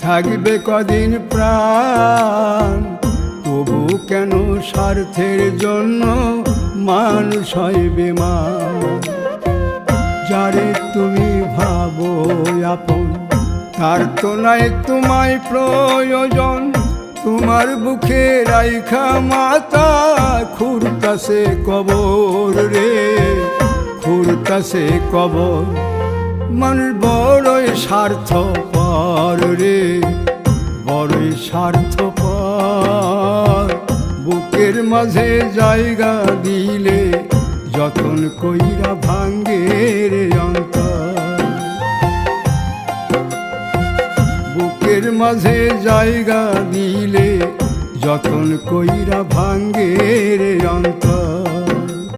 থাকবে কদিন প্রাণ, তবু কেন স্বার্থের জন্য মানুষ হয় বেমান। যারে তুমি ভাবো আপন, তার তো নাই তোমায় প্রয়োজন। তোমার বুকে রাইখা মাতা খুঁড়তাছে কবর রে, খুঁড়তাছে কবর। মানুষ বড়ই স্বার্থপর রে, বড়ই স্বার্থপর। বুকের মাঝে জায়গা দিলে যতন কইরা ভাঙ্গে রে অন্তর। বুকের মাঝে জায়গা দিলে যতন কইরা ভাঙ্গে রে অন্তর।